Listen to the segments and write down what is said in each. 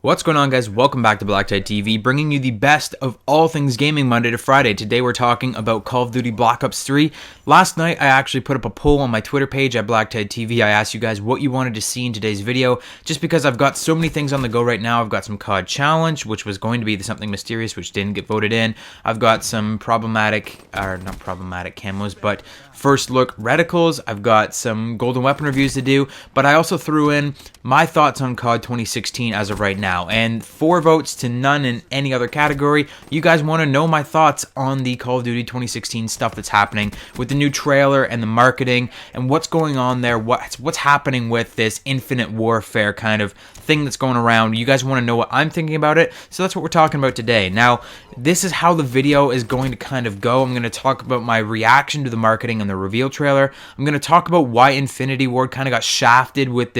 What's going on, guys? Welcome back to BlackTideTV, bringing you the best of all things gaming Monday to Friday. Today we're talking about Call of Duty Black Ops 3. Last night I actually put up a poll on my Twitter page at BlackTideTV. I asked you guys what you wanted to see in today's video, just because I've got so many things on the go right now. I've got some CoD challenge, which was going to be something mysterious, which didn't get voted in. I've got some not problematic camos, but first look reticles. I've got some golden weapon reviews to do, but I also threw in my thoughts on CoD 2016 as of right now, and 4 votes to none in any other category. You guys want to know my thoughts on the Call of Duty 2016 stuff that's happening with the new trailer and the marketing and what's going on there, what's happening with this infinite warfare kind of thing that's going around. You guys want to know what I'm thinking about it, so that's what we're talking about today. Now, this is how the video is going to kind of go. I'm going to talk about my reaction to the marketing and the reveal trailer. I'm going to talk about why Infinity Ward kind of got shafted with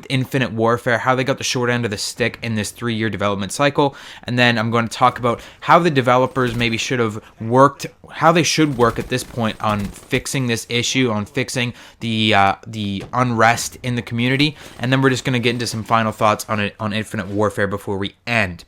Infinite Warfare, how they got the short end of the stick in this 3-year development cycle, and then I'm going to talk about how the developers maybe should have worked, how they should work at this point on fixing this issue, on fixing the unrest in the community, and then we're just going to get into some final thoughts on Infinite Warfare before we end.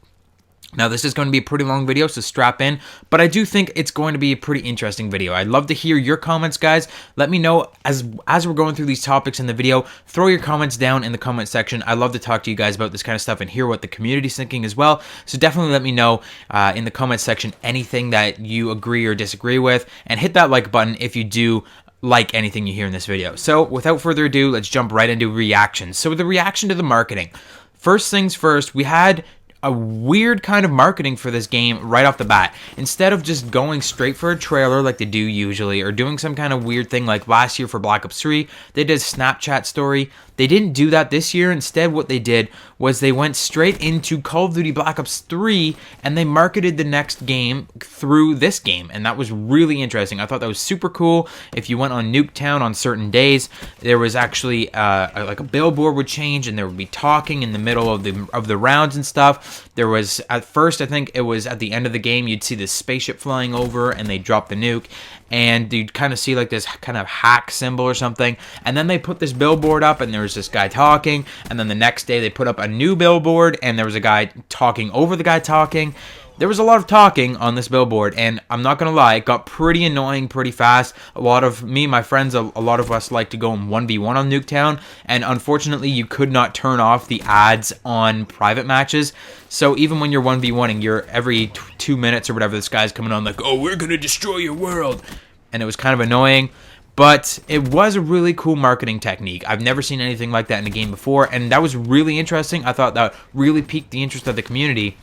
Now, this is going to be a pretty long video, so strap in, but I do think it's going to be a pretty interesting video. I'd love to hear your comments, guys. Let me know as we're going through these topics in the video. Throw your comments down in the comment section. I love to talk to you guys about this kind of stuff and hear what the community's thinking as well. So definitely let me know in the comment section anything that you agree or disagree with, and hit that like button if you do like anything you hear in this video. So without further ado, let's jump right into reactions. So the reaction to the marketing. First things first, we had a weird kind of marketing for this game right off the bat. Instead of just going straight for a trailer like they do usually, or doing some kind of weird thing like last year for Black Ops 3, they did a Snapchat story. They didn't do that this year. Instead, what they did was they went straight into Call of Duty Black Ops 3, and they marketed the next game through this game, and that was really interesting. I thought that was super cool. If you went on Nuketown on certain days, there was actually like a billboard would change, and there would be talking in the middle of the rounds and stuff. There was, at first, I think it was at the end of the game, you'd see this spaceship flying over, and they dropped the nuke, and you'd kind of see like this kind of hack symbol or something, and then they put this billboard up, and there was this guy talking, and then the next day they put up a new billboard, and there was a guy talking over the guy talking. There was a lot of talking on this billboard, and I'm not gonna lie, it got pretty annoying pretty fast. A lot of me, my friends, a lot of us like to go in 1v1 on Nuketown, and unfortunately you could not turn off the ads on private matches. So even when you're 1v1ing, you're every 2 minutes or whatever, this guy's coming on like, oh, we're gonna destroy your world, and it was kind of annoying. But it was a really cool marketing technique. I've never seen anything like that in a game before, and that was really interesting. I thought that really piqued the interest of the community.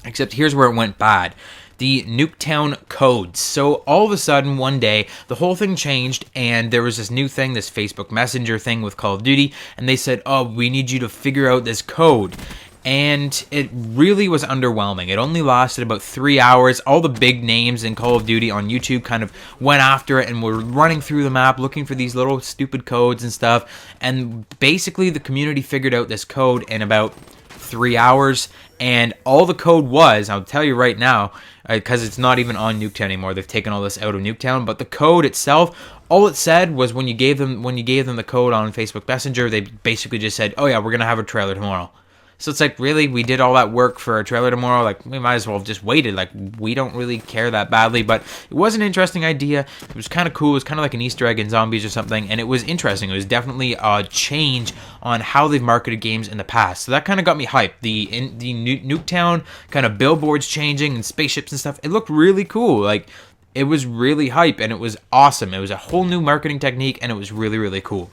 Except here's where it went bad. The Nuketown codes. So all of a sudden, one day, the whole thing changed, and there was this new thing, this Facebook Messenger thing with Call of Duty, and they said, oh, we need you to figure out this code. And it really was underwhelming. It only lasted about 3 hours. All the big names in Call of Duty on YouTube kind of went after it and were running through the map looking for these little stupid codes and stuff. And basically the community figured out this code in about 3 hours. And all the code was, I'll tell you right now, because it's not even on Nuketown anymore. They've taken all this out of Nuketown. But the code itself, all it said was when you gave them the code on Facebook Messenger, they basically just said, oh yeah, we're going to have a trailer tomorrow. So it's like, really? We did all that work for a trailer tomorrow? Like, we might as well have just waited. Like, we don't really care that badly. But it was an interesting idea. It was kind of cool. It was kind of like an Easter egg in Zombies or something. And it was interesting. It was definitely a change on how they've marketed games in the past. So that kind of got me hyped. The Nuketown kind of billboards changing and spaceships and stuff. It looked really cool. Like, it was really hype and it was awesome. It was a whole new marketing technique and it was really, really cool.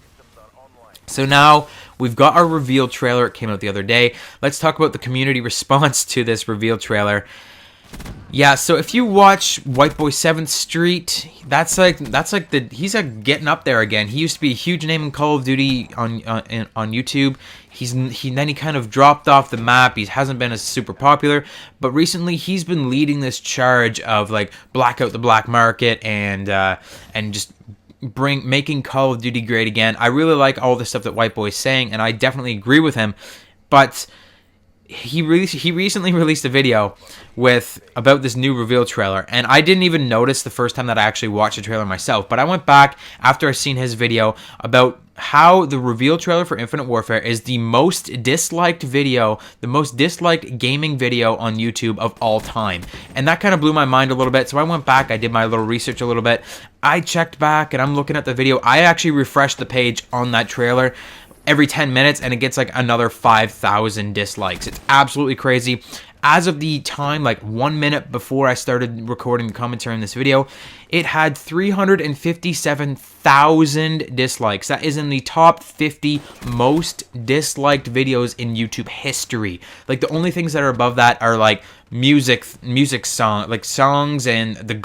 So now we've got our reveal trailer. It came out the other day. Let's talk about the community response to this reveal trailer. Yeah, so if you watch White Boy 7th Street, that's like he's getting up there again. He used to be a huge name in Call of Duty on YouTube. Then he kind of dropped off the map. He hasn't been as super popular, but recently he's been leading this charge of like black out the black market and just making Call of Duty great again. I really like all the stuff that White Boy's saying, and I definitely agree with him, but he recently released a video about this new reveal trailer, and I didn't even notice the first time that I actually watched the trailer myself, but I went back after I seen his video about how the reveal trailer for Infinite Warfare is the most disliked video, the most disliked gaming video on YouTube of all time. And that kind of blew my mind a little bit, so I went back, I did my little research a little bit, I checked back, and I'm looking at the video. I actually refreshed the page on that trailer every 10 minutes, and it gets like another 5,000 dislikes. It's absolutely crazy. As of the time, like 1 minute before I started recording the commentary on this video, it had 357,000 dislikes. That is in the top 50 most disliked videos in YouTube history. Like, the only things that are above that are like music songs and the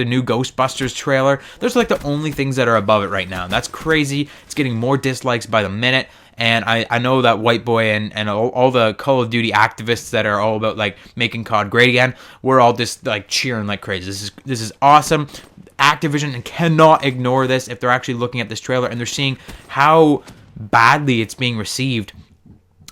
new Ghostbusters trailer. Those are like the only things that are above it right now. That's crazy. It's getting more dislikes by the minute. And I know that White Boy and all the Call of Duty activists that are all about like making COD great again, we're all just like cheering like crazy. This is awesome. Activision cannot ignore this if they're actually looking at this trailer and they're seeing how badly it's being received.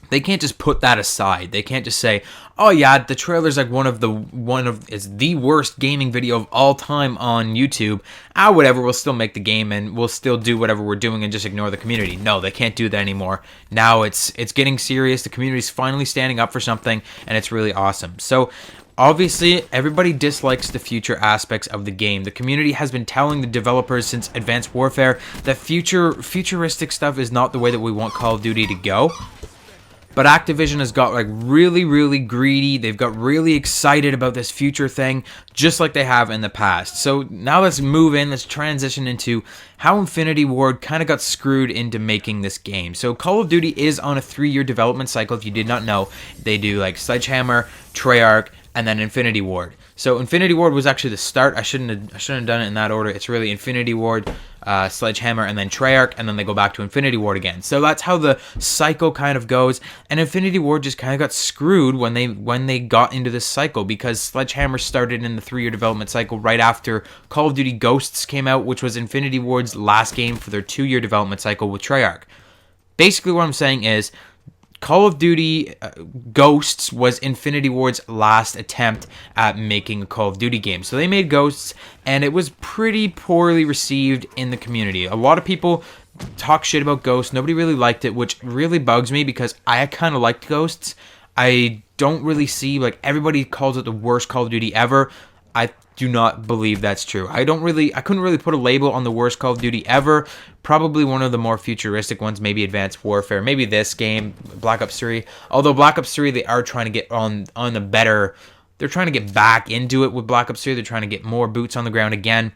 They can't just put that aside. They can't just say, "Oh yeah, the trailer's like it's the worst gaming video of all time on YouTube. Whatever, we'll still make the game and we'll still do whatever we're doing and just ignore the community." No, they can't do that anymore. Now it's getting serious. The community's finally standing up for something, and it's really awesome. So obviously, everybody dislikes the future aspects of the game. The community has been telling the developers since Advanced Warfare that futuristic stuff is not the way that we want Call of Duty to go. But Activision has got like really, really greedy. They've got really excited about this future thing, just like they have in the past. So now let's transition into how Infinity Ward kind of got screwed into making this game. So Call of Duty is on a 3-year development cycle. If you did not know, they do like Sledgehammer, Treyarch, and then Infinity Ward. So Infinity Ward was actually the start. I shouldn't have done it in that order. It's really Infinity Ward, Sledgehammer, and then Treyarch, and then they go back to Infinity Ward again. So that's how the cycle kind of goes. And Infinity Ward just kind of got screwed when they got into this cycle, because Sledgehammer started in the 3-year development cycle right after Call of Duty Ghosts came out, which was Infinity Ward's last game for their 2-year development cycle with Treyarch. Basically what I'm saying is, Call of Duty Ghosts was Infinity Ward's last attempt at making a Call of Duty game. So they made Ghosts, and it was pretty poorly received in the community. A lot of people talk shit about Ghosts. Nobody really liked it, which really bugs me because I kind of liked Ghosts. I don't really see, like, everybody calls it the worst Call of Duty ever. I do not believe that's true. I couldn't really put a label on the worst Call of Duty ever. Probably one of the more futuristic ones, maybe Advanced Warfare, maybe this game, Black Ops 3. Although Black Ops 3, they are trying to get on the better, they're trying to get back into it with Black Ops 3. They're trying to get more boots on the ground again.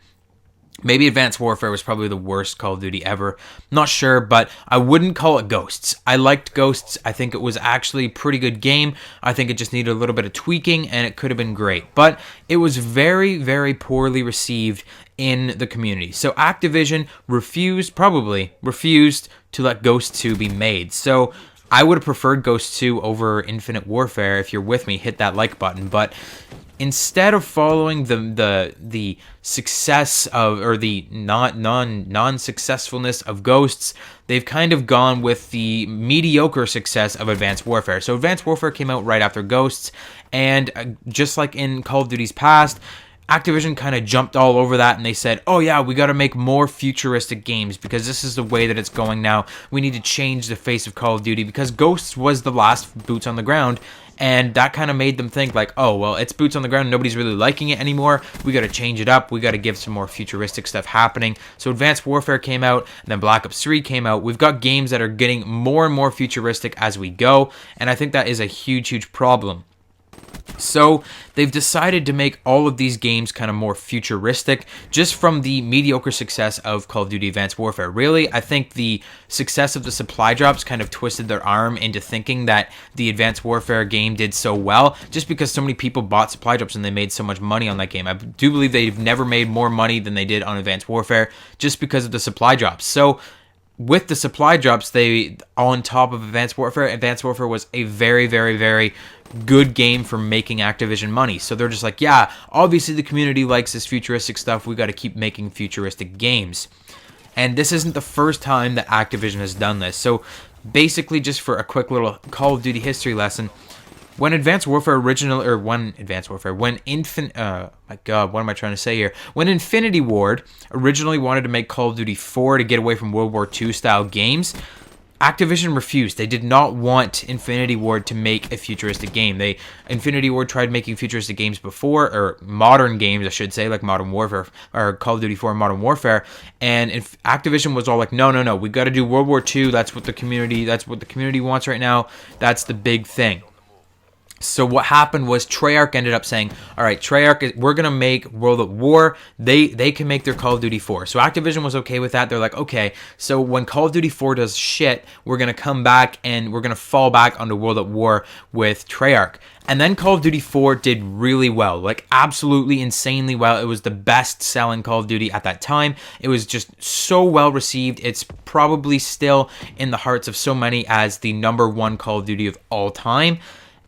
Maybe Advanced Warfare was probably the worst Call of Duty ever. Not sure, but I wouldn't call it Ghosts. I liked Ghosts. I think it was actually a pretty good game. I think it just needed a little bit of tweaking, and it could have been great. But it was very, very poorly received in the community. So Activision probably refused to let Ghost 2 be made. So I would have preferred Ghost 2 over Infinite Warfare. If you're with me, hit that like button. But instead of following the success of, or the non-successfulness of Ghosts, they've kind of gone with the mediocre success of Advanced Warfare. So Advanced Warfare came out right after Ghosts, and just like in Call of Duty's past, Activision kind of jumped all over that, and they said, "Oh yeah, we got to make more futuristic games because this is the way that it's going now. We need to change the face of Call of Duty," because Ghosts was the last boots on the ground. And that kind of made them think like, "Oh, well, it's boots on the ground. Nobody's really liking it anymore. We got to change it up. We got to give some more futuristic stuff happening." So Advanced Warfare came out, and then Black Ops 3 came out. We've got games that are getting more and more futuristic as we go, and I think that is a huge, huge problem. So they've decided to make all of these games kind of more futuristic just from the mediocre success of Call of Duty Advanced Warfare. Really, I think the success of the supply drops kind of twisted their arm into thinking that the Advanced Warfare game did so well just because so many people bought supply drops and they made so much money on that game. I do believe they've never made more money than they did on Advanced Warfare just because of the supply drops. So with the supply drops, they on top of Advanced Warfare was a very, very, very good game for making Activision money. So they're just like, yeah, obviously the community likes this futuristic stuff. We got to keep making futuristic games. And this isn't the first time that Activision has done this. So basically, just for a quick little Call of Duty history lesson, when Advanced Warfare original, or when Advanced Warfare, when my God, what am I trying to say here? When Infinity Ward originally wanted to make Call of Duty 4 to get away from World War II style games, Activision refused. They did not want Infinity Ward to make a futuristic game. Infinity Ward tried making futuristic games before, or modern games, I should say, like Modern Warfare or Call of Duty 4 Modern Warfare. And Activision was all like, no, we got to do World War II. That's what the community wants right now. That's the big thing. So what happened was Treyarch ended up saying, all right, Treyarch, we're going to make World at War. They can make their Call of Duty 4. So Activision was okay with that. They're like, okay, so when Call of Duty 4 does shit, we're going to come back and we're going to fall back onto World at War with Treyarch. And then Call of Duty 4 did really well, like absolutely insanely well. It was the best selling Call of Duty at that time. It was just so well received. It's probably still in the hearts of so many as the #1 Call of Duty of all time.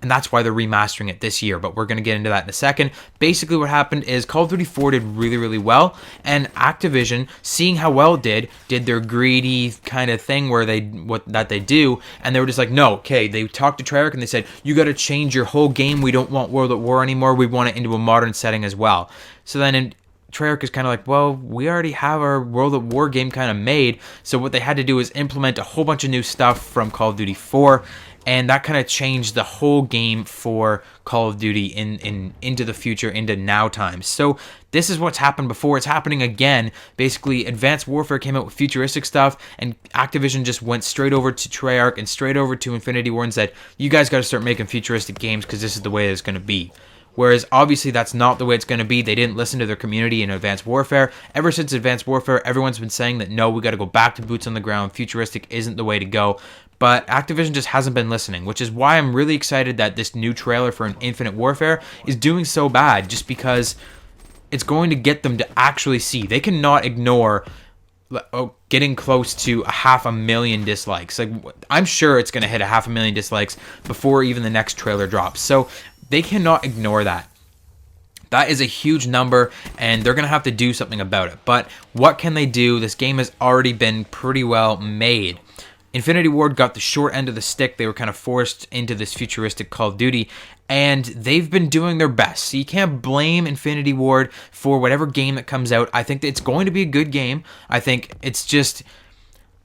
And that's why they're remastering it this year, but we're going to get into that in a second. Basically what happened is Call of Duty 4 did really, really well, and Activision, seeing how well it did their greedy kind of thing where they do, and they were just like, no, okay, they talked to Treyarch and they said, you got to change your whole game. We don't want World at War anymore. We want it into a modern setting as well. So then Treyarch is kind of like, well, we already have our World at War game kind of made, so what they had to do is implement a whole bunch of new stuff from Call of Duty 4, and that kind of changed the whole game for Call of Duty into the future, into now times. So this is what's happened before. It's happening again. Basically, Advanced Warfare came out with futuristic stuff, and Activision just went straight over to Treyarch and straight over to Infinity Ward and said, you guys got to start making futuristic games because this is the way it's going to be. Whereas, obviously, that's not the way it's going to be. They didn't listen to their community in Advanced Warfare. Ever since Advanced Warfare, everyone's been saying that, no, we got to go back to boots on the ground. Futuristic isn't the way to go. But Activision just hasn't been listening, which is why I'm really excited that this new trailer for Infinite Warfare is doing so bad, just because it's going to get them to actually see. They cannot ignore getting close to 500,000 dislikes. Like, I'm sure it's going to hit 500,000 dislikes before even the next trailer drops. So they cannot ignore that. That is a huge number, and they're going to have to do something about it. But what can they do? This game has already been pretty well made. Infinity Ward got the short end of the stick. They were kind of forced into this futuristic Call of Duty, and they've been doing their best. So you can't blame Infinity Ward for whatever game that comes out. I think that it's going to be a good game. I think it's just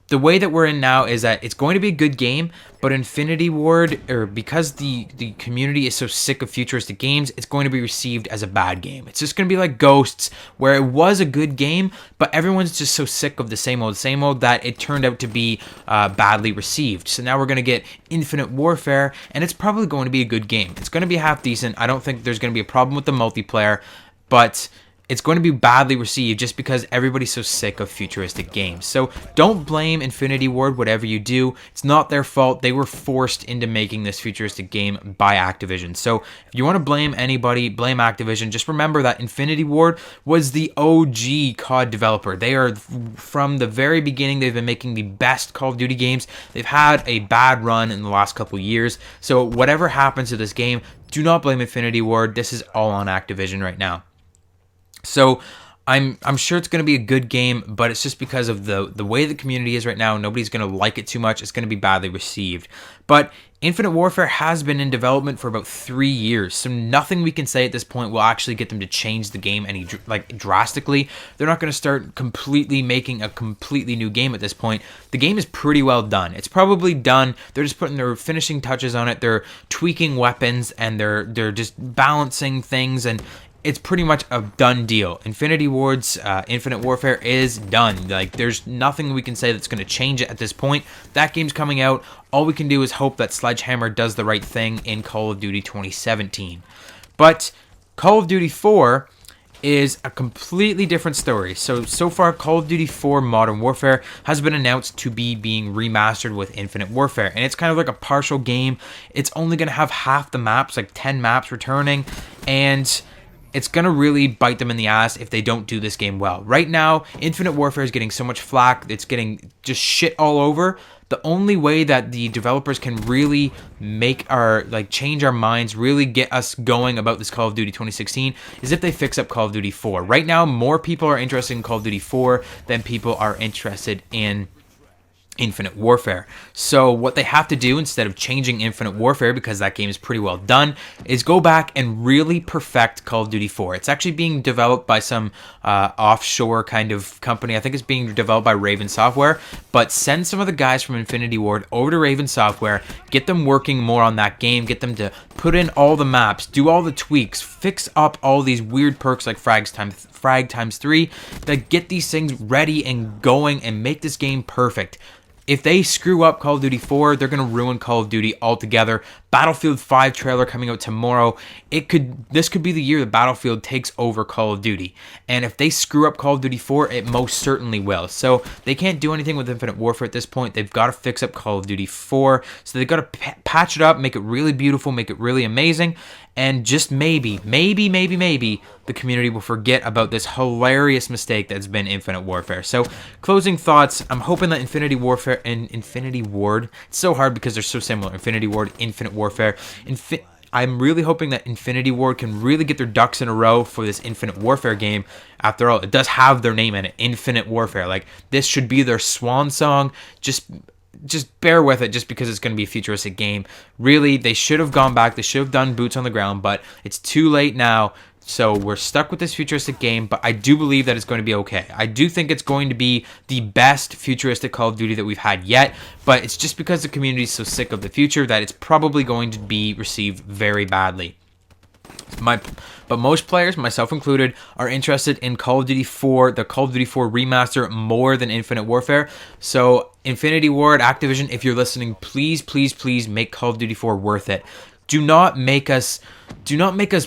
the way that we're in now is that it's going to be a good game, but Infinity Ward, or because the community is so sick of futuristic games, it's going to be received as a bad game. It's just going to be like Ghosts, where it was a good game, but everyone's just so sick of the same old that it turned out to be badly received. So now we're going to get Infinite Warfare, and it's probably going to be a good game. It's going to be half decent. I don't think there's going to be a problem with the multiplayer, but it's going to be badly received just because everybody's so sick of futuristic games. So don't blame Infinity Ward, whatever you do. It's not their fault. They were forced into making this futuristic game by Activision. So if you want to blame anybody, blame Activision. Just remember that Infinity Ward was the OG CoD developer. They are, from the very beginning, they've been making the best Call of Duty games. They've had a bad run in the last couple years. So whatever happens to this game, do not blame Infinity Ward. This is all on Activision right now. So I'm sure it's going to be a good game, but it's just because of the way the community is right now. Nobody's going to like it too much. It's going to be badly received. But Infinite Warfare has been in development for about 3 years, so nothing we can say at this point will actually get them to change the game any drastically. They're not going to start completely making a completely new game at this point. The game is pretty well done. It's probably done. They're just putting their finishing touches on it. They're tweaking weapons, and they're just balancing things, and it's pretty much a done deal. Infinity Ward's Infinite Warfare is done. Like, there's nothing we can say that's going to change it at this point. That game's coming out. All we can do is hope that Sledgehammer does the right thing in Call of Duty 2017. But Call of Duty 4 is a completely different story. So far, Call of Duty 4 Modern Warfare has been announced to be being remastered with Infinite Warfare, and it's kind of like a partial game. It's only going to have half the maps, like 10 maps returning, and it's going to really bite them in the ass if they don't do this game well. Right now, Infinite Warfare is getting so much flack. It's getting just shit all over. The only way that the developers can really make change our minds, really get us going about this Call of Duty 2016 is if they fix up Call of Duty 4. Right now, more people are interested in Call of Duty 4 than people are interested in Infinite Warfare. So what they have to do instead of changing Infinite Warfare, because that game is pretty well done, is go back and really perfect Call of Duty 4. It's actually being developed by some offshore kind of company. I think it's being developed by Raven Software, but send some of the guys from Infinity Ward over to Raven Software, get them working more on that game, get them to put in all the maps, do all the tweaks, fix up all these weird perks like frag times 3, that get these things ready and going and make this game perfect. If they screw up Call of Duty 4, they're going to ruin Call of Duty altogether. Battlefield 5 trailer coming out tomorrow. This could be the year that Battlefield takes over Call of Duty. And if they screw up Call of Duty 4, it most certainly will. So they can't do anything with Infinite Warfare at this point. They've got to fix up Call of Duty 4. So they've got to patch it up, make it really beautiful, make it really amazing. And just maybe, the community will forget about this hilarious mistake that's been Infinite Warfare. So, closing thoughts, I'm hoping that Infinity Warfare and Infinity Ward, it's so hard because they're so similar, Infinity Ward, Infinite Warfare, I'm really hoping that Infinity Ward can really get their ducks in a row for this Infinite Warfare game. After all, it does have their name in it, Infinite Warfare. Like, this should be their swan song. Just bear with it just because it's going to be a futuristic game. Really, they should have gone back. They should have done boots on the ground, but it's too late now. So we're stuck with this futuristic game, but I do believe that it's going to be okay. I do think it's going to be the best futuristic Call of Duty that we've had yet, but it's just because the community is so sick of the future that it's probably going to be received very badly. But most players, myself included, are interested in Call of Duty 4, the Call of Duty 4 remaster, more than Infinite Warfare. So Infinity Ward, Activision, if you're listening, please make Call of Duty 4 worth it. Do not make us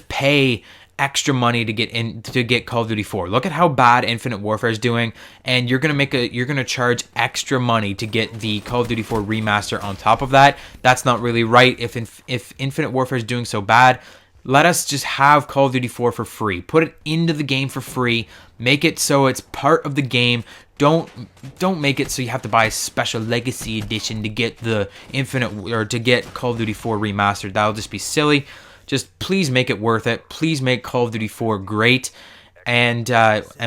pay extra money to get Call of Duty 4. Look at how bad Infinite Warfare is doing, and you're gonna charge extra money to get the Call of Duty 4 remaster on top of that. That's not really right. If Infinite Warfare is doing so bad, let us just have Call of Duty 4 for free. Put it into the game for free. Make it so it's part of the game. Don't make it so you have to buy a special Legacy Edition to get the to get Call of Duty 4 remastered. That'll just be silly. Just please make it worth it. Please make Call of Duty 4 great. And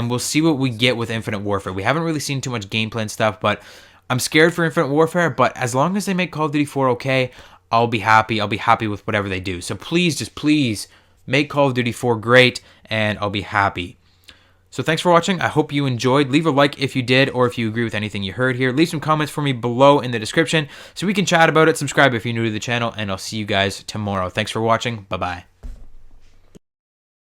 we'll see what we get with Infinite Warfare. We haven't really seen too much gameplay and stuff, but I'm scared for Infinite Warfare. But as long as they make Call of Duty 4 okay, I'll be happy. I'll be happy with whatever they do. So please make Call of Duty 4 great, and I'll be happy. So thanks for watching. I hope you enjoyed. Leave a like if you did, or if you agree with anything you heard here. Leave some comments for me below in the description so we can chat about it. Subscribe if you're new to the channel, and I'll see you guys tomorrow. Thanks for watching. Bye-bye.